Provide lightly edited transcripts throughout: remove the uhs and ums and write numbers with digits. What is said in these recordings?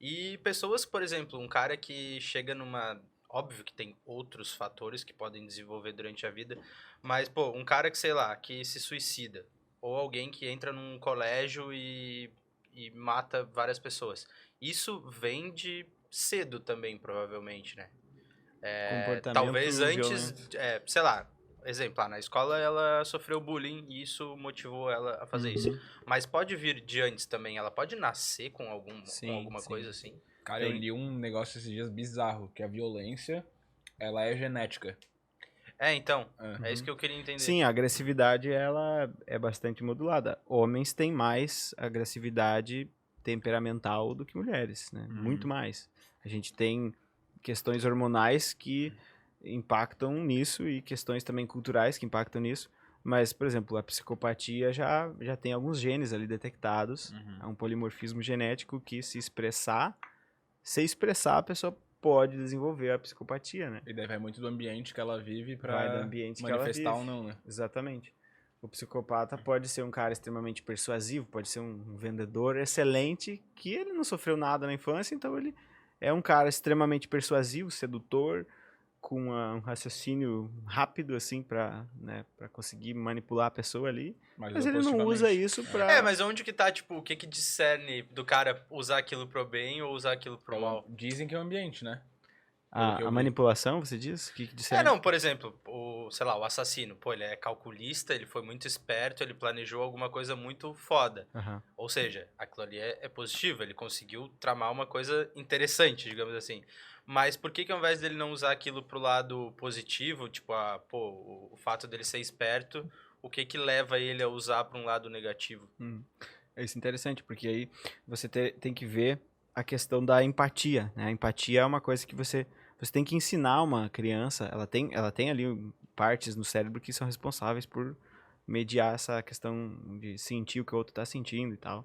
E pessoas, por exemplo, um cara que chega numa. Óbvio que tem outros fatores que podem desenvolver durante a vida, mas, pô, um cara que, sei lá, que se suicida, ou alguém que entra num colégio e mata várias pessoas. Isso vem de cedo também, provavelmente, né? Talvez Comportamento antes, violento. sei lá, exemplo, na escola ela sofreu bullying e isso motivou ela a fazer isso. Uhum. Mas pode vir de antes também, ela pode nascer com Sim, alguma sim. coisa assim. Cara, eu Tem. li um negócio esses dias bizarro, que a violência, ela é genética. Então, é isso Uhum. que eu queria entender. Sim, a agressividade ela é bastante modulada. Homens têm mais agressividade temperamental do que mulheres, né? Muito mais. A gente tem questões hormonais que impactam nisso e questões também culturais que impactam nisso. Mas, por exemplo, a psicopatia já tem alguns genes ali detectados. É um polimorfismo genético que se expressar, a pessoa pode desenvolver a psicopatia, né? E daí vai muito do ambiente que ela vive Vai do pra ambiente que ela manifestar vive. ou não, né? Exatamente. O psicopata pode ser um cara extremamente persuasivo, pode ser um vendedor excelente, que ele não sofreu nada na infância, então ele é um cara extremamente persuasivo, sedutor, com um raciocínio rápido, assim, pra conseguir manipular a pessoa ali. Mas ele não usa positivamente. isso pra... Mas onde que tá, tipo, o que que discerne do cara usar aquilo pro bem ou usar aquilo pro mal? Dizem que é o ambiente, né? Pelo que A eu vi. manipulação, você diz? O que discerne? Não, por exemplo, sei lá, o assassino, pô, ele é calculista, ele foi muito esperto, ele planejou alguma coisa muito foda. Aham. Ou seja, aquilo ali é positivo, ele conseguiu tramar uma coisa interessante, digamos assim. Mas por que que ao invés dele não usar aquilo pro lado positivo, tipo, o fato dele ser esperto, o que que leva ele a usar para um lado negativo? Isso é interessante, porque aí você tem que ver a questão da empatia, né? A empatia é uma coisa que você tem que ensinar uma criança, ela tem ali partes no cérebro que são responsáveis por mediar essa questão de sentir o que o outro está sentindo e tal.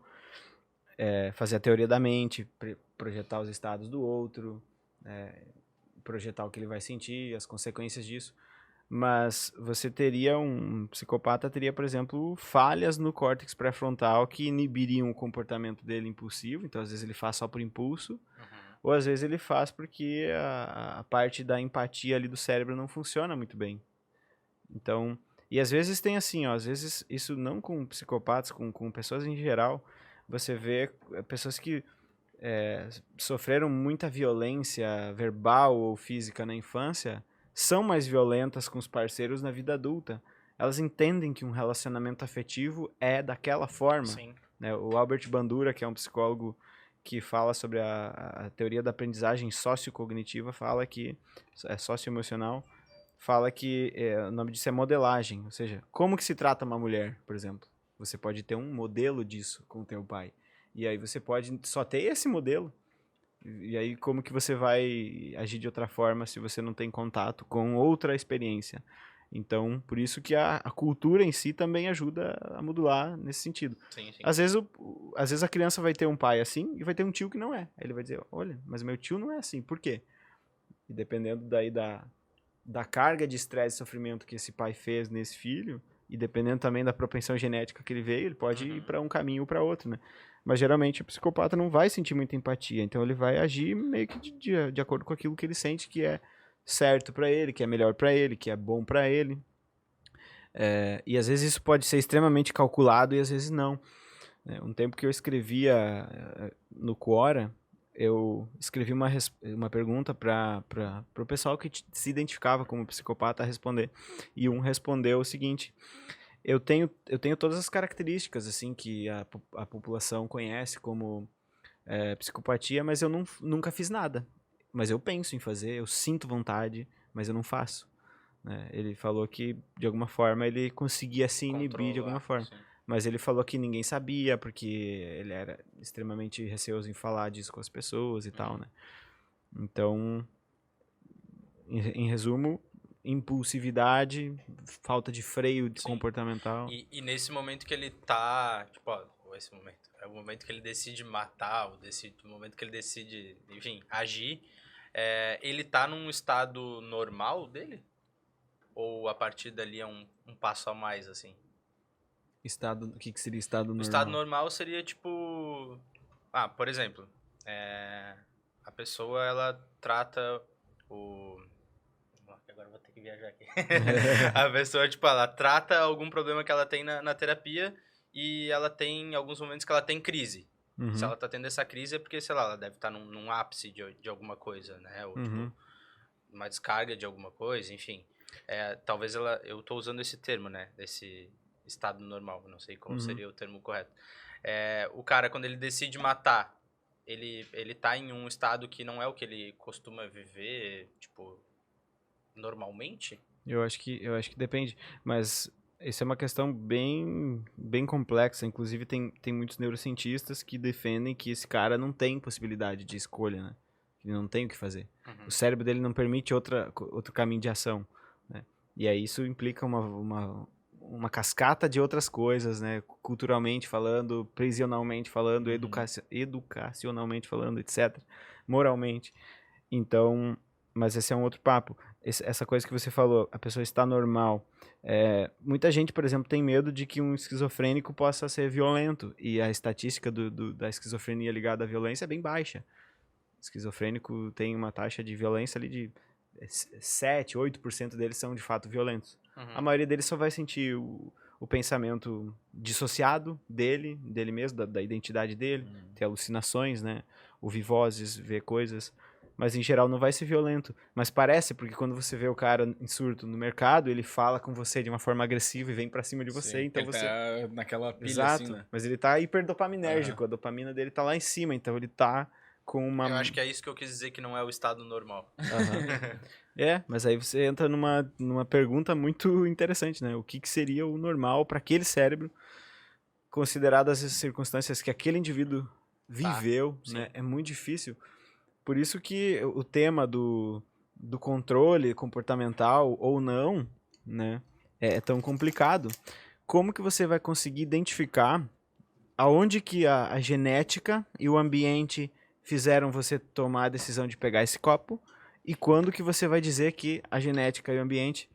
Fazer a teoria da mente, projetar os estados do outro, projetar o que ele vai sentir, as consequências disso. Mas um psicopata teria, por exemplo, falhas no córtex pré-frontal que inibiriam o comportamento dele impulsivo. Então, às vezes ele faz só por impulso, ou às vezes ele faz porque a parte da empatia ali do cérebro não funciona muito bem. Então, e às vezes tem assim, ó, às vezes isso não com psicopatas, com pessoas em geral, você vê pessoas que sofreram muita violência verbal ou física na infância, são mais violentas com os parceiros na vida adulta. Elas entendem que um relacionamento afetivo é daquela forma. Sim. Né? O Albert Bandura, que é um psicólogo que fala sobre a teoria da aprendizagem sociocognitiva, fala que é socioemocional, fala que o nome disso é modelagem, ou seja, como que se trata uma mulher, por exemplo. Você pode ter um modelo disso com o teu pai. E aí você pode só ter esse modelo. E aí como que você vai agir de outra forma se você não tem contato com outra experiência? Então, por isso que a cultura em si também ajuda a modular nesse sentido. Sim, sim. Às vezes a criança vai ter um pai assim e vai ter um tio que não é. Aí ele vai dizer, olha, mas meu tio não é assim, por quê? E dependendo daí da carga de estresse e sofrimento que esse pai fez nesse filho, e dependendo também da propensão genética que ele veio, ele pode ir para um caminho ou para outro, né? Mas geralmente o psicopata não vai sentir muita empatia, então ele vai agir meio que de acordo com aquilo que ele sente que é certo para ele, que é melhor para ele, que é bom para ele. E às vezes isso pode ser extremamente calculado e às vezes não. Um tempo que eu escrevia no Quora, eu escrevi uma pergunta para o pessoal que se identificava como psicopata a responder. E um respondeu o seguinte: eu tenho todas as características assim que a população conhece como psicopatia, mas eu nunca fiz nada. Mas eu penso em fazer, eu sinto vontade, mas eu não faço. Né? Ele falou que, de alguma forma, ele conseguia se inibir de alguma forma. Sim. Mas ele falou que ninguém sabia, porque ele era extremamente receoso em falar disso com as pessoas e tal, né? Então, em resumo, impulsividade, falta de freio Sim. comportamental. E nesse momento que ele tá, tipo, esse momento, é o momento que ele decide matar, o momento que ele decide, enfim, agir, ele tá num estado normal dele? Ou a partir dali é um passo a mais, assim? O que seria estado O estado normal? normal seria, tipo, por exemplo, A pessoa, ela trata o... Agora eu vou ter que viajar aqui. A pessoa, tipo, ela trata algum problema que ela tem na terapia e ela tem alguns momentos que ela tem crise. Se Uhum. ela tá tendo essa crise é porque, sei lá, ela deve estar num ápice de alguma coisa, né? Ou, Uhum. tipo, uma descarga de alguma coisa, enfim. Talvez eu tô usando esse termo, né? Desse estado normal, não sei como Uhum. seria o termo correto. O cara, quando ele decide matar, ele tá em um estado que não é o que ele costuma viver, tipo, normalmente? Eu acho que depende, mas isso é uma questão bem complexa. Inclusive, tem muitos neurocientistas que defendem que esse cara não tem possibilidade de escolha, né? Ele não tem o que fazer. O cérebro dele não permite outro caminho de ação, né? E aí isso implica uma cascata de outras coisas, né? Culturalmente falando, prisionalmente falando, educacionalmente falando, etc. Moralmente. Então, mas esse é um outro papo. Essa coisa que você falou, a pessoa está normal. Muita gente, por exemplo, tem medo de que um esquizofrênico possa ser violento. E a estatística da esquizofrenia ligada à violência é bem baixa. O esquizofrênico tem uma taxa de violência ali de 7, 8% deles são de fato violentos. A maioria deles só vai sentir o pensamento dissociado dele mesmo, da identidade dele, ter alucinações, né? Ouvir vozes, ver coisas. Mas em geral não vai ser violento. Mas parece, porque quando você vê o cara em surto no mercado, ele fala com você de uma forma agressiva e vem pra cima de você, Sim, então ele você... tá naquela pilha Exato, assim, né? mas ele tá hiperdopaminérgico, a dopamina dele tá lá em cima, então ele tá com uma... Eu acho que é isso que eu quis dizer que não é o estado normal. Mas aí você entra numa pergunta muito interessante, né? O que seria o normal para aquele cérebro, consideradas as circunstâncias que aquele indivíduo viveu, né? É muito difícil. Por isso que o tema do controle comportamental ou não, né? É tão complicado. Como que você vai conseguir identificar aonde que a genética e o ambiente fizeram você tomar a decisão de pegar esse copo e quando que você vai dizer que a genética e o ambiente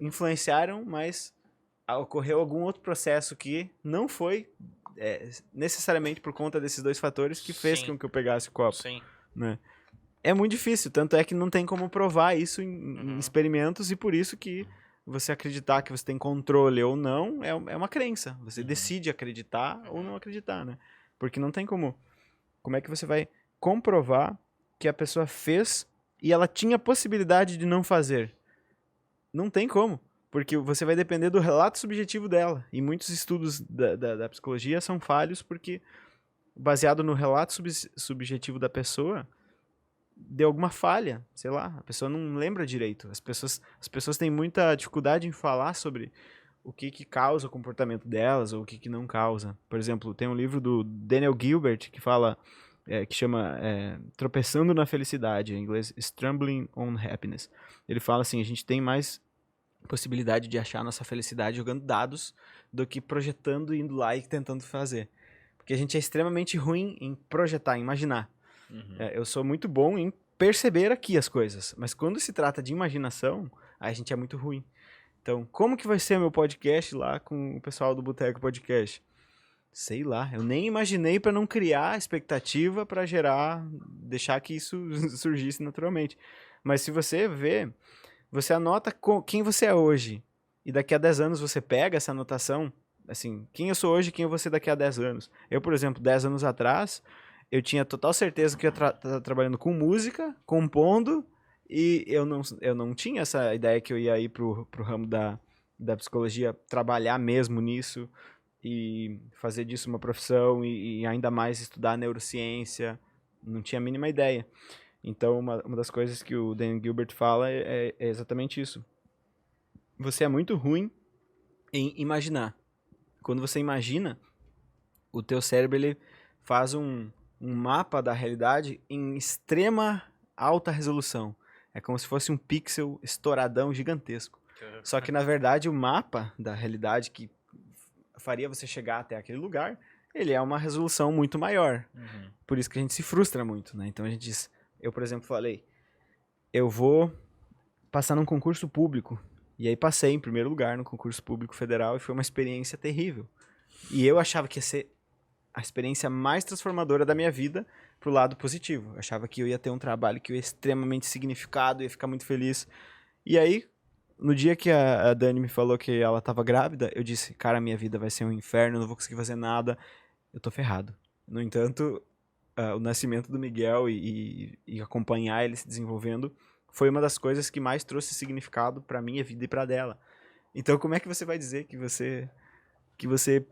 influenciaram, mas ocorreu algum outro processo que não foi necessariamente por conta desses dois fatores que fez com que eu pegasse o copo. Sim. Né? É muito difícil, tanto é que não tem como provar isso em experimentos e por isso que você acreditar que você tem controle ou não é uma crença. Você decide acreditar ou não acreditar, né? Porque não tem como. Como é que você vai comprovar que a pessoa fez e ela tinha possibilidade de não fazer? Não tem como. Porque você vai depender do relato subjetivo dela. E muitos estudos da psicologia são falhos porque, baseado no relato subjetivo da pessoa, deu alguma falha, sei lá, a pessoa não lembra direito. As pessoas têm muita dificuldade em falar sobre o que causa o comportamento delas ou o que não causa. Por exemplo, tem um livro do Daniel Gilbert que fala, que chama Tropeçando na Felicidade, em inglês Stumbling on Happiness. Ele fala assim, a gente tem mais possibilidade de achar a nossa felicidade jogando dados do que projetando, indo lá e tentando fazer. Porque a gente é extremamente ruim em projetar, em imaginar. Eu sou muito bom em perceber aqui as coisas, mas quando se trata de imaginação, aí a gente é muito ruim. Então, como que vai ser meu podcast lá com o pessoal do Boteco Podcast? Sei lá, eu nem imaginei para não criar expectativa para deixar que isso surgisse naturalmente. Mas se você vê, você anota quem você é hoje, e daqui a 10 anos você pega essa anotação, assim, quem eu sou hoje e quem eu vou ser daqui a 10 anos. Eu, por exemplo, 10 anos atrás, eu tinha total certeza que eu ia estar trabalhando com música, compondo, e eu não tinha essa ideia que eu ia ir pro ramo da psicologia, trabalhar mesmo nisso, e fazer disso uma profissão, e ainda mais estudar neurociência, não tinha a mínima ideia. Então, uma das coisas que o Dan Gilbert fala é exatamente isso. Você é muito ruim em imaginar. Quando você imagina, o teu cérebro ele faz um mapa da realidade em extrema alta resolução. É como se fosse um pixel estouradão gigantesco. Só que, na verdade, o mapa da realidade que faria você chegar até aquele lugar, ele é uma resolução muito maior. Por isso que a gente se frustra muito, né? Então a gente diz... Eu, por exemplo, falei, eu vou passar num concurso público. E aí passei em primeiro lugar no concurso público federal e foi uma experiência terrível. E eu achava que ia ser a experiência mais transformadora da minha vida, pro lado positivo. Eu achava que eu ia ter um trabalho que eu ia extremamente significado, ia ficar muito feliz. E aí, no dia que a Dani me falou que ela tava grávida, eu disse, cara, minha vida vai ser um inferno, eu não vou conseguir fazer nada, eu tô ferrado. No entanto, o nascimento do Miguel e acompanhar ele se desenvolvendo foi uma das coisas que mais trouxe significado pra minha vida e pra dela. Então, como é que você vai dizer que você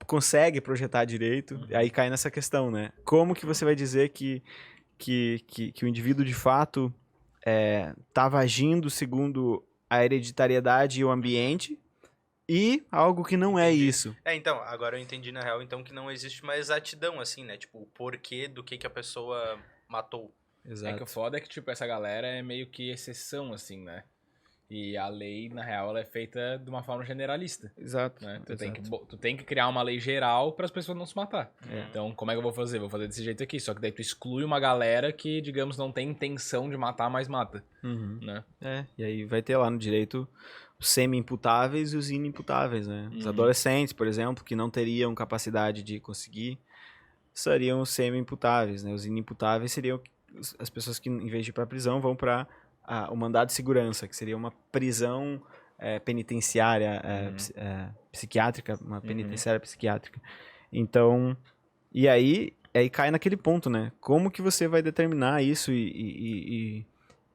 consegue projetar direito? Aí cai nessa questão, né? Como que você vai dizer que o indivíduo, de fato, estava agindo segundo a hereditariedade e o ambiente e algo que não é Entendi. isso? Então, agora eu entendi na real, então, que não existe uma exatidão, assim, né? Tipo, o porquê do que a pessoa matou. É que o foda é que, tipo, essa galera é meio que exceção, assim, né? E a lei, na real, ela é feita de uma forma generalista, Exato. né? Tu tem que criar uma lei geral para as pessoas não se matar. É. Então, como é que eu vou fazer? Vou fazer desse jeito aqui. Só que daí tu exclui uma galera que, digamos, não tem intenção de matar, mas mata, né? E aí vai ter lá no direito os semi-imputáveis e os inimputáveis, né? Os adolescentes, por exemplo, que não teriam capacidade de conseguir, seriam os semi-imputáveis, né? Os inimputáveis seriam as pessoas que, em vez de ir para a prisão, vão para o mandado de segurança, que seria uma prisão penitenciária psiquiátrica, uma penitenciária psiquiátrica. Então, e aí cai naquele ponto, né? Como que você vai determinar isso e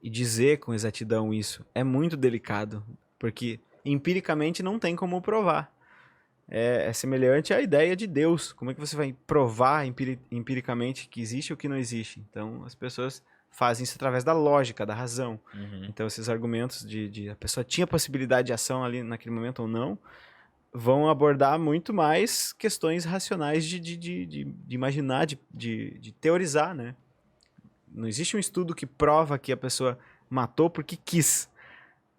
dizer com exatidão isso? É muito delicado, porque empiricamente não tem como provar. É semelhante à ideia de Deus. Como é que você vai provar empiricamente que existe ou que não existe? Então, as pessoas fazem isso através da lógica, da razão. Então, esses argumentos de a pessoa tinha possibilidade de ação ali naquele momento ou não, vão abordar muito mais questões racionais de imaginar, de teorizar, né? Não existe um estudo que prova que a pessoa matou porque quis.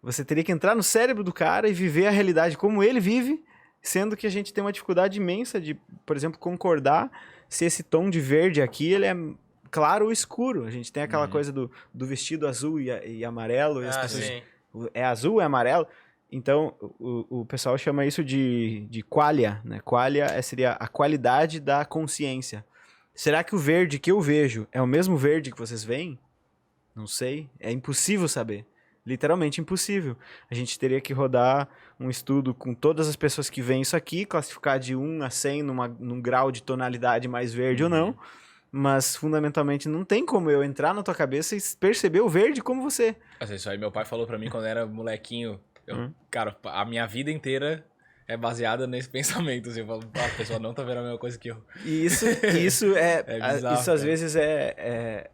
Você teria que entrar no cérebro do cara e viver a realidade como ele vive, sendo que a gente tem uma dificuldade imensa de, por exemplo, concordar se esse tom de verde aqui ele é claro ou escuro. A gente tem aquela coisa do vestido azul e amarelo. E as pessoas, Sim. é azul, é amarelo. Então, o pessoal chama isso de qualia, né? Qualia seria a qualidade da consciência. Será que o verde que eu vejo é o mesmo verde que vocês veem? Não sei. É impossível saber. Literalmente impossível. A gente teria que rodar um estudo com todas as pessoas que veem isso aqui, classificar de 1 a 100 num grau de tonalidade mais verde ou não. Mas, fundamentalmente, não tem como eu entrar na tua cabeça e perceber o verde como você. Isso aí meu pai falou pra mim quando eu era molequinho. Cara, a minha vida inteira é baseada nesse pensamento. Assim, eu falo, a pessoa não tá vendo a mesma coisa que eu. E isso é bizarro, isso às vezes é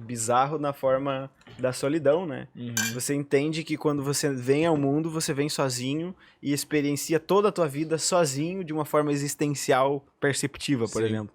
bizarro na forma da solidão, né? Você entende que quando você vem ao mundo, você vem sozinho e experiencia toda a tua vida sozinho de uma forma existencial perceptiva, por exemplo.